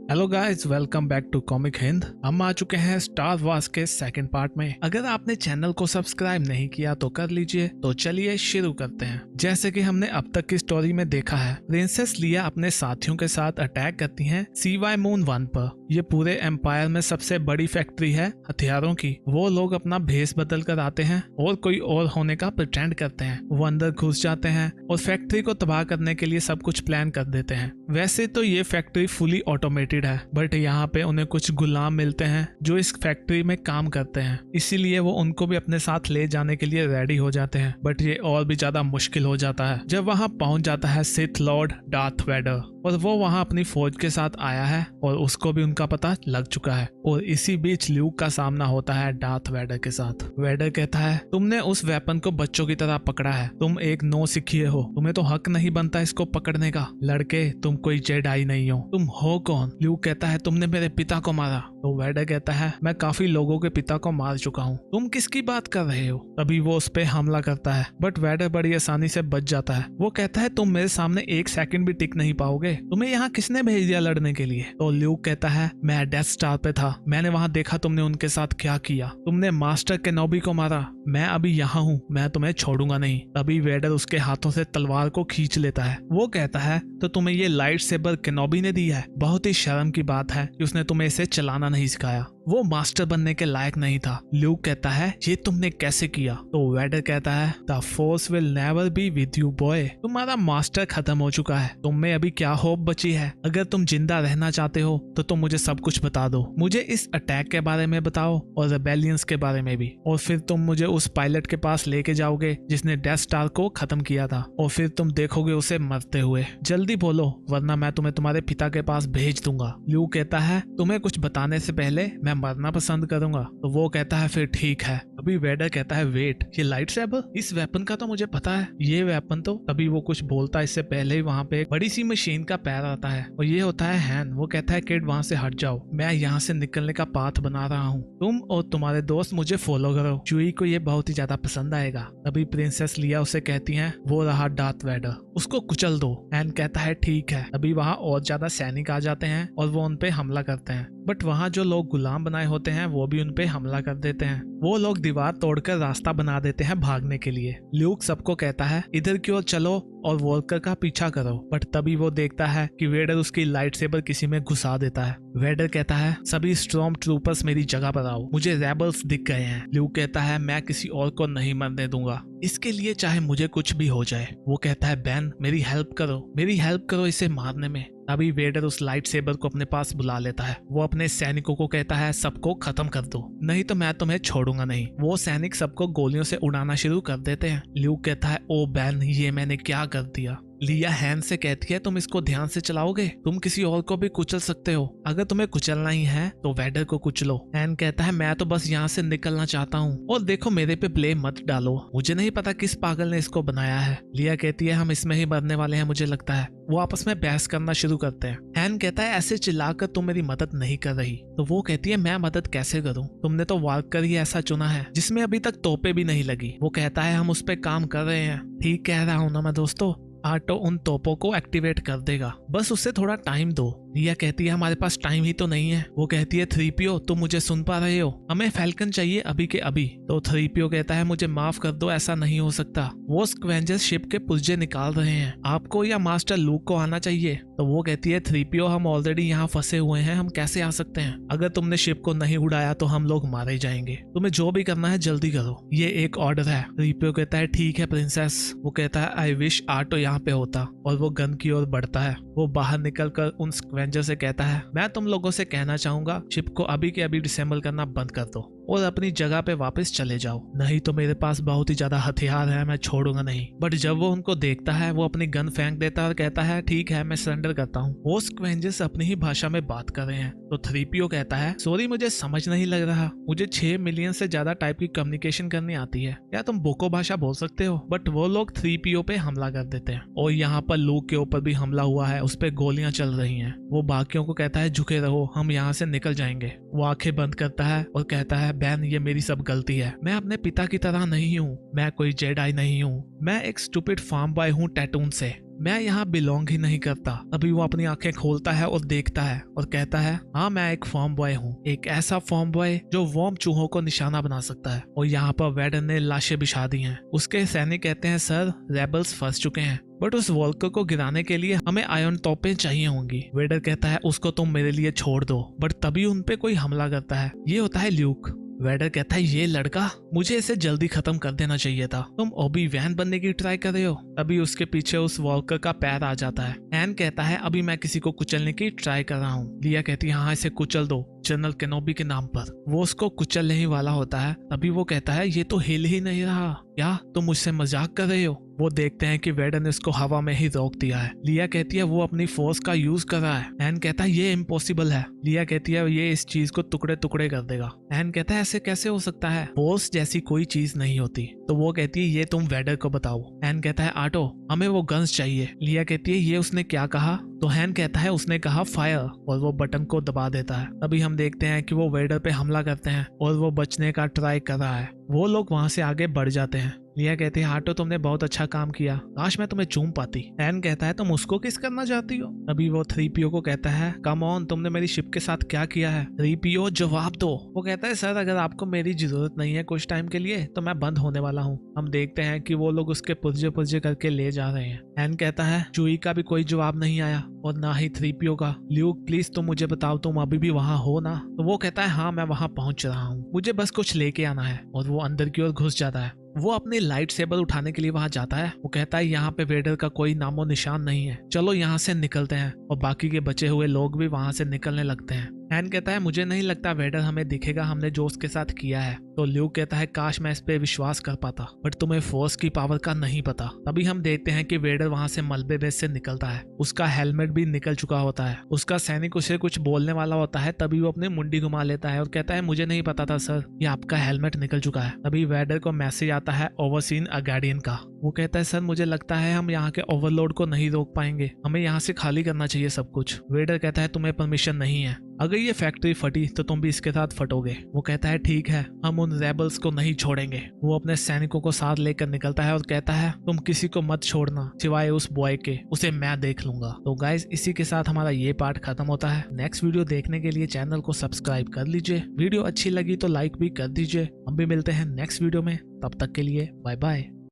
Hello guys, welcome back to comic Hind. हम आ चुके हैं स्टार वॉर्स के सेकंड पार्ट में। अगर आपने चैनल को सब्सक्राइब नहीं किया तो कर लीजिए। तो चलिए शुरू करते हैं। जैसे कि हमने अब तक की स्टोरी में देखा है, प्रिंसेस लिया अपने साथियों के साथ अटैक करती हैं CY मून 1 पर। ये पूरे एम्पायर में सबसे बड़ी फैक्ट्री है हथियारों की। वो लोग अपना भेस बदल कर आते हैं और कोई और होने का प्रिटेंड करते हैं। वो अंदर घुस जाते हैं और फैक्ट्री को तबाह करने के लिए सब कुछ प्लान कर देते हैं। वैसे तो ये फैक्ट्री फुली ऑटोमेटेड है, बट यहाँ पे उन्हें कुछ गुलाम मिलते हैं जो इस फैक्ट्री में काम करते हैं, इसीलिए वो उनको भी अपने साथ ले जाने के लिए रेडी हो जाते हैं। बट ये और भी ज्यादा मुश्किल हो जाता है जब वहाँ पहुंच जाता है सिथ लॉर्ड डार्थ वेडर, और वो वहाँ अपनी फौज के साथ आया है और उसको भी उनका पता लग चुका है। और इसी बीच ल्यूक का सामना होता है डार्थ वेडर के साथ। वेडर कहता है, तुमने उस वेपन को बच्चों की तरह पकड़ा है, तुम एक नो सिखिए हो, तुम्हें तो हक नहीं बनता इसको पकड़ने का। लड़के, तुम कोई जेडाई नहीं हो, तुम हो कौन? ल्यूक कहता है, तुमने मेरे पिता को मारा। तो वेडर कहता है, मैं काफी लोगों के पिता को मार चुका हूँ, तुम किसकी बात कर रहे हो? तभी वो उस पे हमला करता है, बट वेडर बड़ी आसानी से बच जाता है। वो कहता है, तुम मेरे सामने एक सेकंड भी टिक नहीं पाओगे, तुम्हें यहाँ किसने भेज दिया लड़ने के लिए? तो ल्यूक कहता है, मैं डेथ स्टार पे था, मैंने वहाँ देखा तुमने उनके साथ क्या किया, तुमने मास्टर केनोबी को मारा, मैं अभी यहाँ हूँ, मैं तुम्हें छोड़ूंगा नहीं। तभी वेडर उसके हाथों से तलवार को खींच लेता है। वो कहता है, तो तुम्हें ये लाइट सेबर केनोबी ने दी है? बहुत ही शर्म की बात है कि उसने तुम्हें इसे चलाना नहीं सिखाया, वो मास्टर बनने के लायक नहीं था। ल्यूक कहता है, ये तुमने कैसे किया? तो वेडर कहता है, the force will never be with you boy, तुम्हारा मास्टर खत्म हो चुका है, तुम में अभी क्या होप बची है? अगर तुम जिंदा रहना चाहते हो तो तुम मुझे सब कुछ बता दो, मुझे इस अटैक के बारे में बताओ और रेबेलियंस के बारे में भी, और फिर तुम मुझे उस पायलट के पास लेके जाओगे जिसने डेथ स्टार को खत्म किया था, और फिर तुम देखोगे उसे मरते हुए। जल्दी बोलो वरना मैं तुम्हें तुम्हारे पिता के पास भेज दूंगा। ल्यूक कहता है, तुम्हें कुछ बताने से पहले मैं मरना पसंद करूंगा। तो वो कहता है, फिर ठीक है। अभी वेडर कहता है, वेट, ये लाइट सेबर, इस वेपन का तो मुझे पता है, ये वेपन तो। तभी वो कुछ बोलता है इससे पहले ही वहाँ पे एक बड़ी सी मशीन का पैर आता है और ये होता है हैन। वो कहता है, किड वहाँ से हट जाओ, मैं यहाँ से निकलने का पाथ बना रहा हूँ, तुम और तुम्हारे दोस्त मुझे फॉलो करो, चुई को ये बहुत ही ज्यादा पसंद आएगा। तभी प्रिंसेस लिया उसे कहती है, वो रहा डार्थ वेडर, उसको कुचल दो। हैन कहता है, ठीक है। अभी वहाँ और ज्यादा सैनिक आ जाते हैं और वो उन पे हमला करते हैं, बट वहाँ जो लोग गुलाम बनाए होते हैं वो भी उन पे हमला कर देते हैं। वो लोग दीवार तोड़कर रास्ता बना देते हैं भागने के लिए। ल्यूक सबको कहता है, इधर की ओर चलो और वॉल्कर का पीछा करो, बट तभी वो देखता है कि वेडर उसकी लाइट सेबर किसी में घुसा देता है। वेडर कहता है, सभी स्टॉर्म ट्रूपर्स मेरी जगह पर आओ, मुझे रेबल्स दिख गए हैं। ल्यूक कहता है, मैं किसी और को नहीं मरने दूंगा, इसके लिए चाहे मुझे कुछ भी हो जाए। वो कहता है, बैन मेरी हेल्प करो, मेरी हेल्प करो इसे मारने में। तभी वेडर उस लाइट सेबर को अपने पास बुला लेता है। वो अपने सैनिकों को कहता है, सबको खत्म कर दो, नहीं तो मैं तुम्हें छोड़ूंगा नहीं। वो सैनिक सबको गोलियों से उड़ाना शुरू कर देते हैं। ल्यूक कहता है, ओ बैन, ये मैंने क्या कर दिया? लिया हैन से कहती है, तुम इसको ध्यान से चलाओगे, तुम किसी और को भी कुचल सकते हो, अगर तुम्हें कुचलना ही है तो वेडर को कुचलो। हैन कहता है, मैं तो बस यहाँ से निकलना चाहता हूँ, और देखो मेरे पे ब्लेम मत डालो, मुझे नहीं पता किस पागल ने इसको बनाया है। लिया कहती है, हम इसमें ही मरने वाले हैं मुझे लगता है। वो आपस में बहस करना शुरू करते हैं। हैन कहता है, ऐसे चिल्लाकर तुम मेरी मदद नहीं कर रही। तो वो कहती है, मैं मदद कैसे करूं, तुमने तो वॉल्कर ही ऐसा चुना है जिसमें अभी तक तोपे भी नहीं लगी। वो कहता है, हम उस पे काम कर रहे हैं। ठीक कह रहा हूँ ना मैं दोस्तों, आटो उन तोपों को एक्टिवेट कर देगा, बस उसे थोड़ा टाइम दो। लिया कहती है, हमारे पास टाइम ही तो नहीं है। वो कहती है, 3PO तुम मुझे सुन पा रहे हो, हमें फैल्कन चाहिए अभी के अभी। तो 3PO कहता है, मुझे माफ कर दो, ऐसा नहीं हो सकता, वो स्क्वेंजर शिप के पुर्जे निकाल रहे हैं, आपको या मास्टर लूक को आना चाहिए। तो वो कहती है, 3PO हम ऑलरेडी यहाँ फंसे हुए हैं, हम कैसे आ सकते हैं? अगर तुमने शिप को नहीं उड़ाया तो हम लोग मारे जाएंगे, तुम्हें जो भी करना है जल्दी करो, ये एक ऑर्डर है। 3PO कहता है, ठीक है प्रिंसेस। वो कहता है, आई विश आटो यहाँ पे होता, और वो गन की ओर बढ़ता है। वो बाहर निकलकर उन स्क्वेंजर से कहता है, मैं तुम लोगों से कहना चाहूंगा, शिप को अभी के अभी डिसेंबल करना बंद कर दो और अपनी जगह पे वापस चले जाओ, नहीं तो मेरे पास बहुत ही ज्यादा हथियार है, मैं छोड़ूंगा नहीं। बट जब वो उनको देखता है वो अपनी गन फेंक देता है और कहता है, ठीक है मैं सरेंडर करता हूँ। वो स्क्वेंजर्स अपनी ही भाषा में बात कर रहे हैं। तो 3PO कहता है, सॉरी मुझे समझ नहीं लग रहा, मुझे 6 मिलियन से ज्यादा टाइप की कम्युनिकेशन करनी आती है, क्या तुम बोको भाषा बोल सकते हो? बट वो लोग 3PO पे हमला कर देते हैं और यहाँ पर लूक के ऊपर भी हमला हुआ है, उस पर गोलियां चल रही हैं। वो बाकियों को कहता है, झुके रहो, हम यहाँ से निकल जाएंगे। वो आंखें बंद करता है और कहता है, बैन ये मेरी सब गलती है, मैं अपने पिता की तरह नहीं हूँ, मैं कोई जेडाई नहीं हूँ, मैं एक स्टूपिड फार्म बॉय हूँ टैटून से। मैं यहाँ बिलोंग ही नहीं करता। तभी वो अपनी आंखें खोलता है और देखता है और कहता है, हाँ मैं एक फॉर्म बॉय हूँ, एक ऐसा फॉर्म बॉय जो वॉर्म चूहों को निशाना बना सकता है। और यहाँ पर वेडर ने लाशें बिछा दी हैं। उसके सैनिक कहते हैं, सर रेबल्स फंस चुके हैं, बट उस वॉल्कर को गिराने के लिए हमें आयरन तोपें चाहिए होंगी। वेडर कहता है, उसको तुम मेरे लिए छोड़ दो। बट तभी उन पे कोई हमला करता है। ये होता है ल्यूक। वेडर कहता है, ये लड़का, मुझे इसे जल्दी खत्म कर देना चाहिए था। तुम ओबी वैन बनने की ट्राई कर रहे हो। तभी उसके पीछे उस वॉल्कर का पैर आ जाता है। एन कहता है, अभी मैं किसी को कुचलने की ट्राई कर रहा हूँ। लिया कहती है, हाँ इसे कुचल दो, जनरल केनोबी के नाम पर। वो उसको कुचलने ही वाला होता है। तभी वो कहता है, ये तो हिल ही नहीं रहा, क्या तुम मुझसे मजाक कर रहे हो। वो देखते हैं कि वेडर ने उसको हवा में ही रोक दिया है। लिया कहती है, वो अपनी फोर्स का यूज कर रहा है। एन कहता है, ये इम्पॉसिबल है। लिया कहती है, ये इस चीज को टुकड़े टुकड़े कर देगा। एन कहता है, ऐसे कैसे हो सकता है, फोर्स जैसी कोई चीज नहीं होती। तो वो कहती है, ये तुम वेडर को बताओ। एन कहता है, आटो हमें वो गन्स चाहिए। लिया कहती है, ये उसने क्या कहा। तो हैन कहता है, उसने कहा फायर, और वो बटन को दबा देता है। तभी हम देखते हैं कि वो वेडर पे हमला करते हैं और वो बचने का ट्राई कर रहा है। वो लोग वहां से आगे बढ़ जाते हैं। लिया कहते हैं, हाटो तुमने बहुत अच्छा काम किया, काश मैं तुम्हें चूम पाती। एन कहता है, तुम उसको किस करना चाहती हो। तभी वो 3PO को कहता है, कम ऑन, तुमने मेरी शिप के साथ क्या किया है। 3PO जवाब दो। वो कहता है, सर अगर आपको मेरी जरूरत नहीं है कुछ टाइम के लिए तो मैं बंद होने वाला हूँ। हम देखते हैं कि वो लोग उसके पुर्जे पुर्जे करके ले जा रहे हैं। एन कहता है, चूई का भी कोई जवाब नहीं आया और ना ही 3PO का। ल्यूक प्लीज तुम मुझे बताओ, तुम अभी भी वहाँ हो ना। तो वो कहता है, हाँ मैं वहाँ पहुंच रहा हूँ, मुझे बस कुछ लेके आना है। और वो अंदर की ओर घुस जाता है। वो अपनी लाइट सेबर उठाने के लिए वहां जाता है। वो कहता है, यहाँ पे वेडर का कोई नामो निशान नहीं है, चलो यहाँ से निकलते हैं। और बाकी के बचे हुए लोग भी वहां से निकलने लगते हैं। एन कहता है, मुझे नहीं लगता वेडर हमें दिखेगा, हमने जो उसके साथ किया है। तो ल्यूक कहता है, काश मैं इस पे विश्वास कर पाता, बट तुम्हें फोर्स की पावर का नहीं पता। तभी हम देखते हैं कि वेडर वहां से मलबे बेस से निकलता है। उसका हेलमेट भी निकल चुका होता है। उसका सैनिक उसे कुछ बोलने वाला होता है। तभी वो अपनी मुंडी घुमा लेता है और कहता है, मुझे नहीं पता था सर, ये आपका हेलमेट निकल चुका है। तभी वेडर को मैसेज आता है ओवरसीन अ गार्डियन का। वो कहता है, सर मुझे लगता है हम यहाँ के ओवरलोड को नहीं रोक पाएंगे, हमें यहाँ से खाली करना चाहिए सब कुछ। वेडर कहता है, तुम्हें परमिशन नहीं है, अगर ये फैक्ट्री फटी तो तुम भी इसके साथ फटोगे। वो कहता है, ठीक है, हम उन रेबल्स को नहीं छोड़ेंगे। वो अपने सैनिकों को साथ लेकर निकलता है और कहता है, तुम किसी को मत छोड़ना सिवाय उस बॉय के, उसे मैं देख लूंगा। तो गाइस इसी के साथ हमारा ये पार्ट खत्म होता है। नेक्स्ट वीडियो देखने के लिए चैनल को सब्सक्राइब कर लीजिए। वीडियो अच्छी लगी तो लाइक भी कर दीजिए। हम भी मिलते हैं नेक्स्ट वीडियो में, तब तक के लिए बाय बाय।